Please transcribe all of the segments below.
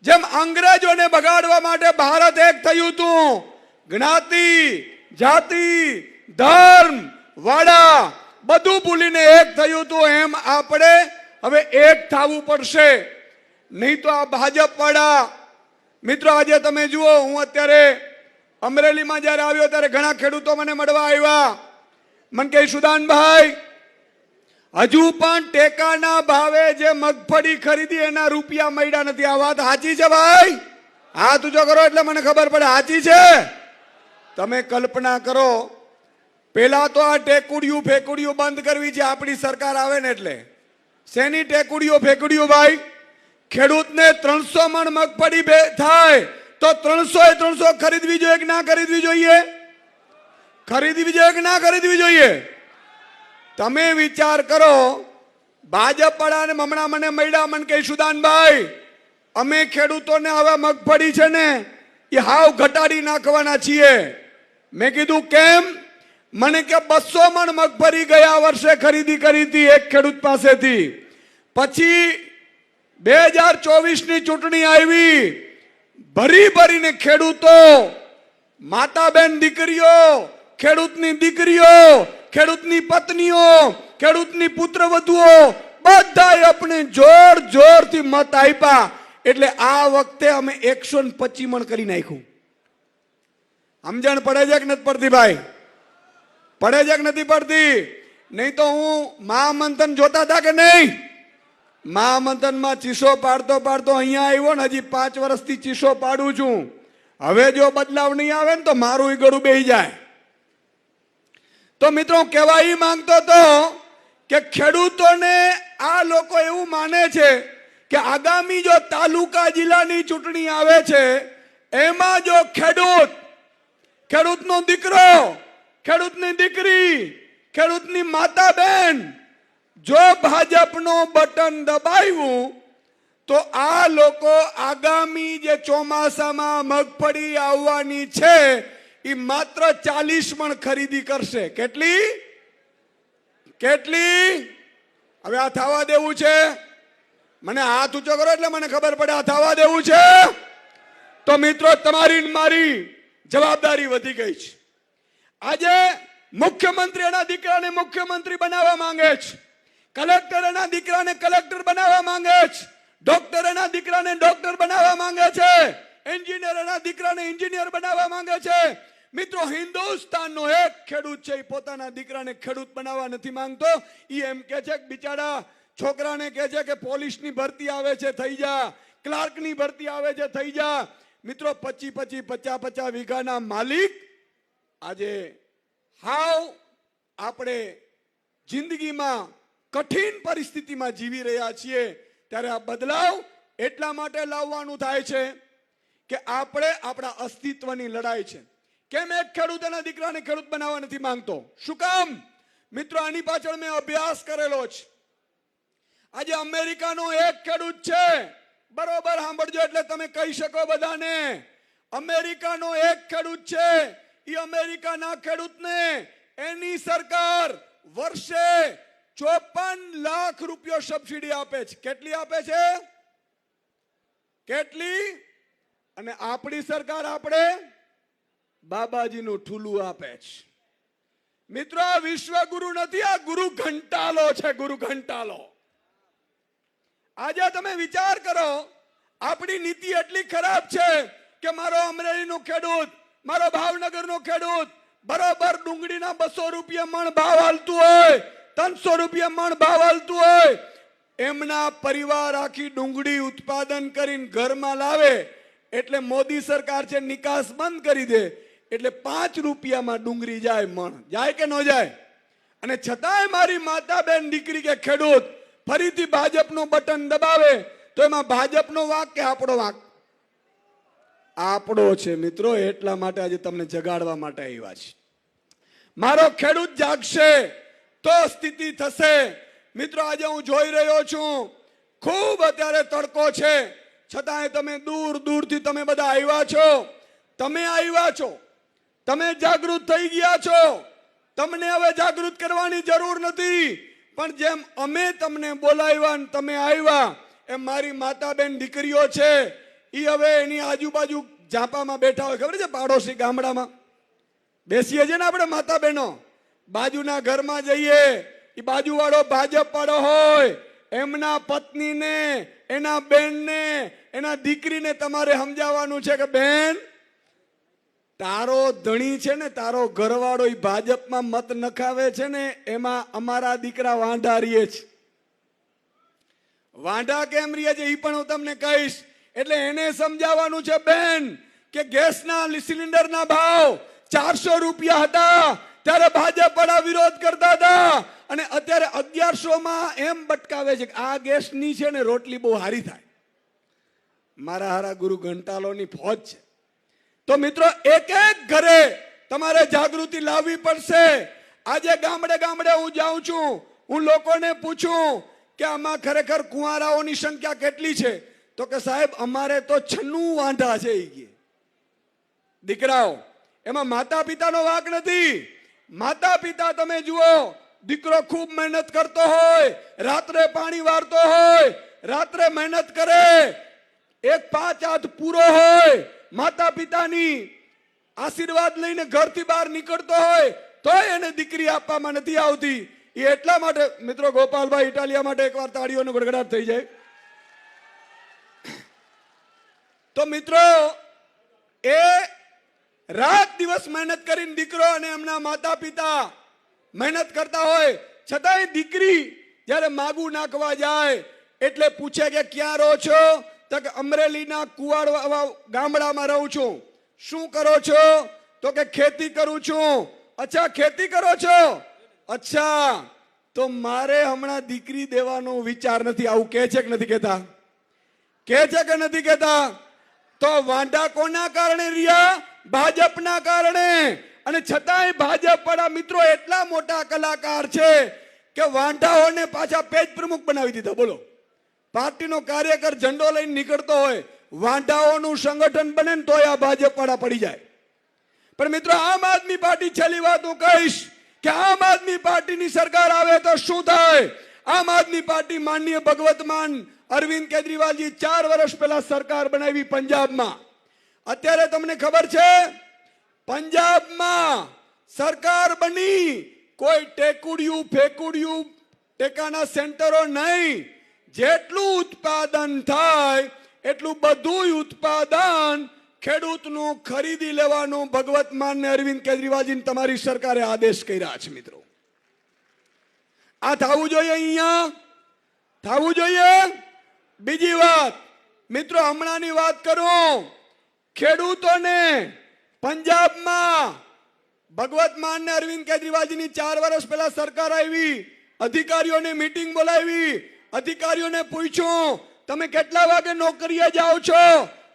જેમ અંગ્રેજોને બગાડવા માટે ભારત એક થયું હતું, જ્ઞાતિ જાતિ ધર્મ વાડા બધું ભૂલીને એક થયું હતું, એમ આપણે હવે એક થવું પડશે. નહીં તો આ ભાજપ વાળા મિત્રો, આજે તમે જુઓ, હું અત્યારે અમરેલીમાં જ્યારે આવ્યો ત્યારે ઘણા ખેડૂતો મને મળવા આવ્યા. મને કહે, સુદાનભાઈ, હજુ પણ ટેકાના ભાવે જે મગફળી ખરીદી એના રૂપિયા મળ્યા નથી. આ વાત સાચી છે ભાઈ? હાથ ઊંચો કરો એટલે મને ખબર પડે સાચી છે. તમે કલ્પના કરો, પેલા તો આ ટેકુડિયું ફેકુડિયું બંધ કરવી છે આપણી સરકાર આવે ને એટલે. શેની ટેકુડિયું ફેકુડિયું ભાઈ? ખેડૂતને 300 મણ મગફળી થાય તો 300 ખરીદવી જોઈએ કે ના ખરીદવી જોઈએ? ખરીદવી જોઈએ કે ના ખરીદવી જોઈએ? તમે વિચાર કરો. ભાજપ વાળાને હમણાં મને મળ્યા, મને કહે, સુદાનભાઈ, અમે ખેડૂતોને હવે મગફળી છે ને એ હાવ ઘટાડી નાખવાના છીએ. મેં કીધું કેમ? મને કે 200 મણ મગફળી ગયા વર્ષે ખરીદી કરી હતી એક ખેડૂત પાસેથી. પછી 2024 ની ચૂંટણી આવી, ભરી ભરીને ખેડૂતો, માતા બેન દીકરીઓ, ખેડૂતની દીકરીઓ, ખેડૂતની પત્નીઓ, ખેડૂતની પુત્રવધુઓ બધાએ આપણે જોર જોરથી મત આપ્યા. એટલે આ વખતે અમે 125 મણ કરી નાખ્યું. સમજણ પડે છે કે નથી પડતી ભાઈ? પડે છે કે નથી પડતી? નહીં તો હું મહામંથન જોતા હતા કે નહીં? મહામંથનમાં ચીસો પાડતો પાડતો અહીંયા આવ્યો ને, હજી 5 વર્ષથી ચીસો પાડું છું. હવે જો બદલાવ નહીં આવે ને તો મારું ગળું બેહી જાય. તો મિત્રો, કહેવા એ માંગતો હતો કે ખેડૂતોને આ લોકો એવું માને છે કે આગામી જો તાલુકા જિલ્લાની ચૂંટણી આવે છે એમાં જો ખેડૂતનો દીકરો, ખેડૂતની દીકરી, ખેડૂતની માતા બેન જો ભાજપનો બટન દબાવ્યું તો આ લોકો આગામી જે ચોમાસામાં મગફળી આવવાની છે એ માત્ર 40 મણ ખરીદી કરશે. કેટલી? હવે આ થવા દેવું છે? મને હાથ ઊંચો કરો એટલે મને ખબર પડે આ થવા દેવું છે? તો મિત્રો, તમારી મારી જવાબદારી વધી ગઈ છે. આજે મુખ્યમંત્રી એના દીકરાને મુખ્યમંત્રી બનાવવા માંગે છે, કલેક્ટર એના દીકરાને કલેક્ટર બનાવવા માંગે છે, ડોક્ટર એના દીકરાને ડોક્ટર બનાવવા માંગે છે, એન્જિનિયર એના દીકરાને એન્જિનિયર બનાવવા માંગે છે. મિત્રો, હિન્દુસ્તાનનો એક ખેડૂત છે, પોતાના દીકરાને ખેડૂત બનાવવા નથી માંગતો. એ એમ કે છે કે બિચારા છોકરાને કહે છે કે પોલીસની ભરતી આવે છે થઈ જા, ક્લાર્કની ભરતી આવે છે થઈ જા. મિત્રો, 50 વીઘાના માલિક આજે હાવ આપણે જિંદગીમાં કઠિન પરિસ્થિતિમાં જીવી રહ્યા છીએ. ત્યારે આ બદલાવ એટલા માટે લાવવાનું થાય છે કે આપણે આપણા અસ્તિત્વની લડાઈ છે. કેમ એક ખેડૂત એના દીકરાને ખેડૂત બનાવવા નથી માંગતો? શું કામ? મિત્રો, આની પાછળ મેં અભ્યાસ કરેલો છે. આજે અમેરિકાનો એક ખેડૂત છે, બરોબર સાંભળજો એટલે તમે કહી શકો બધાને. અમેરિકાનો એક ખેડૂત છે, એ અમેરિકાના ખેડૂતને એની સરકાર વર્ષે 54 લાખ રૂપિયા સબસિડી આપે છે. કેટલી આપે છે? કેટલી? અને આપણી સરકાર આપણે બાબાજીનું ઠુલું આપે છે. મિત્રો, આ વિશ્વગુરુ નથી, આ ગુરુ ઘંટાલો છે, ગુરુ ઘંટાલો. આજે તમે વિચાર કરો, આપણી નીતિ એટલી ખરાબ છે કે મારો અમરેલીનો ખેડૂત, મારો ભાવનગરનો ખેડૂત બરોબર ડુંગળીના 200 રૂપિયા મણ ભાવ હાલતું હોય, 300 રૂપિયા મણ ભાવ હાલતું હોય, એમના પરિવાર આખી ડુંગળી ઉત્પાદન કરીને ઘરમાં લાવે એટલે મોદી સરકાર છે નિકાસ બંધ કરી દે, એટલે 5 રૂપિયામાં ડુંગળી જાય મણ. જાય કે ન જાય? અને છતાંય મારી માતા બેન દીકરી કે ખેડૂત ફરીથી ભાજપનું બટન દબાવે તો એમાં ભાજપનો વાંક કે આપણો વાંક? આપણો છે મિત્રો. એટલા માટે આજે તમને જગાડવા માટે આવ્યા છે. મારો ખેડૂત જાગશે તો સ્થિતિ થશે. મિત્રો, આજે હું જોઈ રહ્યો છું, ખૂબ અત્યારે તડકો છે, છતાંય તમે દૂર દૂરથી તમે બધા આવ્યા છો. તમે આવ્યા છો, તમે જાગૃત થઈ ગયા છો. તમને હવે જાગૃત કરવાની જરૂર નથી, પણ જેમ અમે તમને બોલાવ્યા ને તમે આવ્યા એમ મારી માતા બેન દીકરીઓ છે એ હવે એની આજુબાજુ ઝાપામાં બેઠા હોય, ખબર છે, પાડોશી ગામડામાં બેસીએ છીએ ને આપણે માતા બહેનો, બાજુના ઘરમાં જઈએ, એ બાજુવાળો ભાજપ વાળો હોય, એમના પત્નીને, એના બેનને, એના દીકરીને તમારે સમજાવવાનું છે કે બેન, તારો ધણી છે ને, તારો ઘરવાળો એ ભાજપમાં મત નખાવે છે ને, એમાં અમારા દીકરા વાંઢા રહીએ છે. વાંઢા કેમ રહીએ છે એ પણ હું તમને કહીશ. એટલે એને સમજાવવાનું છે બેન કે ગેસના સિલિન્ડરના ભાવ 400 રૂપિયા હતા ત્યારે ભાજપ વાળા વિરોધ કરતા હતા, અને અત્યારે 1100 એમ બટકાવે છે કે આ ગેસની છે ને રોટલી બહુ સારી થાય. મારા હારા ગુરુ ઘંટાલોની ફોજ છે. તો મિત્રો, એક એક ઘરે તમારે જાગૃતિ લાવવી પડશે. આજે ગામડે ગામડે હું જાઉં છું, હું લોકોને પૂછું કે આમાં ખરેખર કુંવારાઓની સંખ્યા કેટલી છે, તો કે સાહેબ અમારે તો 96 વાંઢા છે. દીકરાઓ, એમાં માતા પિતાનો વાંક નથી. માતા પિતા તમે જુઓ, દીકરો ખૂબ મહેનત કરતો હોય, રાત્રે પાણી વાળતો હોય, રાત્રે મહેનત કરે, 1-5 હાથ પૂરો હોય, માતા પિતાની આશીર્વાદ લઈને ઘરથી બહાર નીકળતો હોય, તોય એને દીકરી આપવામાં નથી આવતી. એ એટલા માટે, મિત્રો, ગોપાલભાઈ ઇટાલિયા માટે એકવાર તાળીઓનો ગડગડાટ થઈ જાય. તો મિત્રો, એ રાત દિવસ મહેનત કરીને દીકરો અને એમના માતા પિતા મહેનત કરતા હોય, છતાંય દીકરી જ્યારે માગું નાખવા જાય એટલે પૂછે કે ક્યાં રહો છો, તો કે અમરેલીના કુવાડ ગામડામાં રહું છું. શું કરો છો, તો કે ખેતી કરું છું. અચ્છા, ખેતી કરો છો, અચ્છા, તો મારે હમણાં દીકરી દેવાનો વિચાર નથી. આવું કહે છે કે નથી કહેતા? કહે છે કે નથી કહેતા? તો વાંઢા કોના કારણે રહ્યા? ભાજપના કારણે. અને છતાંય ભાજપ વાળા મિત્રો એટલા મોટા કલાકાર છે કે વાંઢાઓને પાછા પેજ પ્રમુખ બનાવી દીધા. બોલો, પાર્ટીનો કાર્યકર ઝંડો લઈને નીકળતો હોય, વાંઢાઓનું સંગઠન બને ને તોય આ ભાજપ વાળા પડી જાય. પણ મિત્રો, આમ આદમી પાર્ટી, છેલ્લી વાત હું કહીશ કે આમ આદમી પાર્ટીની સરકાર આવે તો શું થાય? આમ આદમી પાર્ટી માનનીય ભગવત માન અરવિંદ કેજરીવાલજી 4 વર્ષ પહેલા સરકાર બનાવી પંજાબમાં. અત્યારે તમને ખબર છે, પંજાબમાં સરકાર બની, કોઈ ટેકુડિયું ફેકુડિયું ટેકાના સેન્ટરો નહીં, જેટલું ઉત્પાદન થાય એટલું બધું ઉત્પાદન ખેડૂતનું ખરીદી લેવાનું ભગવત માન ને અરવિંદ કેજરીવાલજી તમારી સરકારે આદેશ કર્યા છે. મિત્રો, આ થવું જોઈએ, અહીંયા થવું જોઈએ. બીજી વાત, મિત્રો, હમણાંની વાત કરું, ખેડૂતોને પંજાબમાં ભગવત માન ને અરવિંદ કેજરીવાલજીની 4 વર્ષ પહેલા સરકાર આવી, અધિકારીઓને મીટિંગ બોલાવી, અધિકારીઓને પૂછ્યું તમે કેટલા વાગે નોકરીએ જાઓ છો?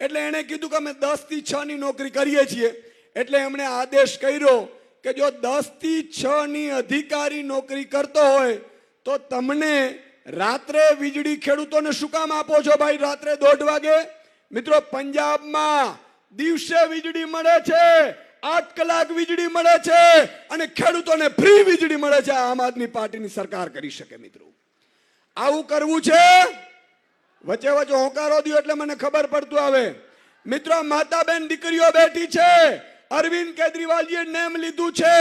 એટલે એને કીધું કે અમે 10 થી 6 ની નોકરી કરીએ છીએ. એટલે એમણે આદેશ કર્યો કે જો 10 થી 6 ની અધિકારી નોકરી કરતો હોય તો તમને રાત્રે વીજળી ખેડૂતોને શું કામ આપો છો ભાઈ, રાત્રે 1:30 વાગે? મિત્રો, પંજાબમાં દિવસે વીજળી મળે છે, 8 કલાક વીજળી મળે છે, અને ખેડૂતોને ફ્રી વીજળી મળે છે. આમ આદમી પાર્ટીની સરકાર કરી શકે. મિત્રો, આવું કરવું છે? વચ્ચે વચ્ચે હોંકારો દો એટલે મને ખબર પડતું આવે. મિત્રો, માતા બેન દીકરીઓ બેઠી છે, અરવિંદ કેજરીવાલજીએ નેમ લીધું છે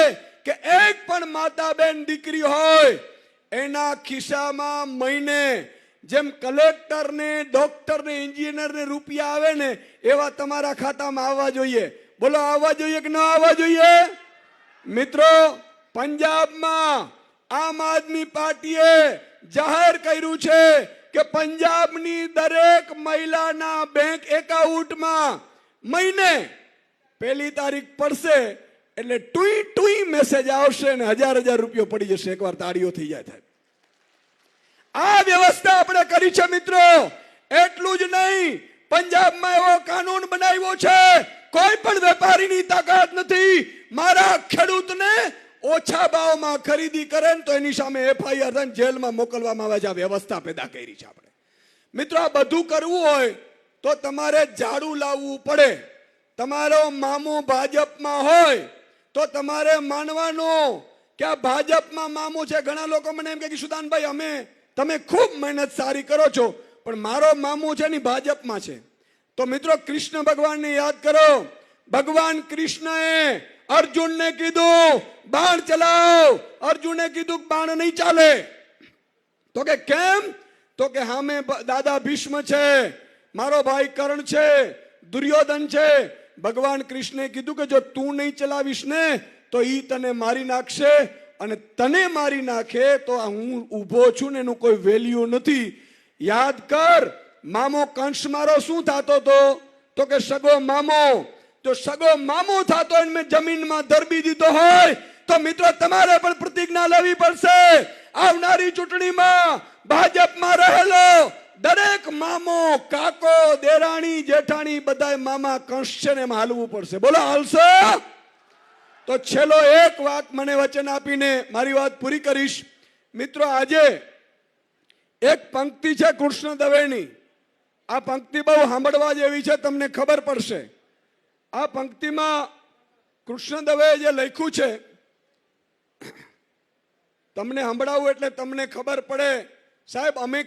કે એક પણ માતા બેન દીકરી હોય એના ખિસ્સામાં મહિને જેમ કલેક્ટર ને, ડોક્ટર ને, એન્જિનિયર ને રૂપિયા આવે ને, એવા તમારા ખાતામાં આવવા જોઈએ. બોલો, આવવા જોઈએ કે ન આવવા જોઈએ? મિત્રો, પંજાબમાં આમ આદમી પાર્ટીએ જાહેર કર્યું છે કે પંજાબની દરેક મહિલાના બેંક એકાઉન્ટમાં મહિને 1 તારીખ પડશે એટલે ટુઈ ટુઈ મેસેજ આવશે ને 1000 રૂપિયો પડી જશે. એકવાર તાળીઓ થઈ જાય. આ વ્યવસ્થા આપણે કરી છે. મિત્રો, એટલું જ નહીં, પંજાબમાં એવો કાનૂન બનાવ્યો છે, કોઈ પણ વેપારીની તાકાત નથી મારા ખેડૂતને ઓછા ભાવમાં ખરીદી કરે તો એની સામે FIR થઈને જેલમાં મોકલવામાં આવે છે. આ વ્યવસ્થા પેદા કરી છે આપણે. મિત્રો, આ બધું કરવું હોય તો તમારે ઝાડુ લાવવું પડે. તમારો મામો ભાજપમાં હોય તો તમારે માનવાનું કે આ ભાજપમાં મામો છે. ઘણા લોકો મને એમ કહે કે સુદાનભાઈ, તમે ખૂબ મહેનત સારી કરો છો, પણ મારો મામો છે ને ભાજપમાં છે. તો મિત્રો કૃષ્ણ ભગવાનને યાદ કરો. ભગવાન કૃષ્ણએ અર્જુનને કીધું બાણ ચલાવ. અર્જુને કીધું બાણ નહીં ચાલે. તો કે કેમ? તો કે સામે દાદા ભીષ્મ છે, મારો ભાઈ કર્ણ છે, દુર્યોધન છે. ભગવાન કૃષ્ણે કીધું કે જો તું નહીં ચલાવીશ ને તો ઈ તને મારી નાખશે, અને તને મારી નાખે તો હું ઊભો છું ને એનું કોઈ વેલ્યુ નથી. યાદ કર, મામો કંસ મારો શું થતો હતો? તો કે સગો મામો. જો સગો મામો થતો હોય મેં જમીનમાં ધરબી દીધો હોય તો મિત્રો તમારે પણ પ્રતિજ્ઞા લેવી પડશે. આવનારી ચૂંટણીમાં ભાજપમાં રહેલો દરેક મામો, કાકો, દેરાણી, જેઠાણી બધાય મામા કંસ છે ને એમાં હાલવું પડશે. બોલો હાલશે? તો છેલ્લો એક વાત મને વચન આપીને મારી વાત પૂરી કરીશ. મિત્રો આજે એક પંક્તિ છે કૃષ્ણ દવેની. આ પંક્તિ બહુ સાંભળવા જેવી છે, તમને ખબર પડશે. આ પંક્તિમાં કૃષ્ણ દવેએ જે લખ્યું છે તમને સંભળાવું એટલે તમને ખબર પડે. સાહેબ અમે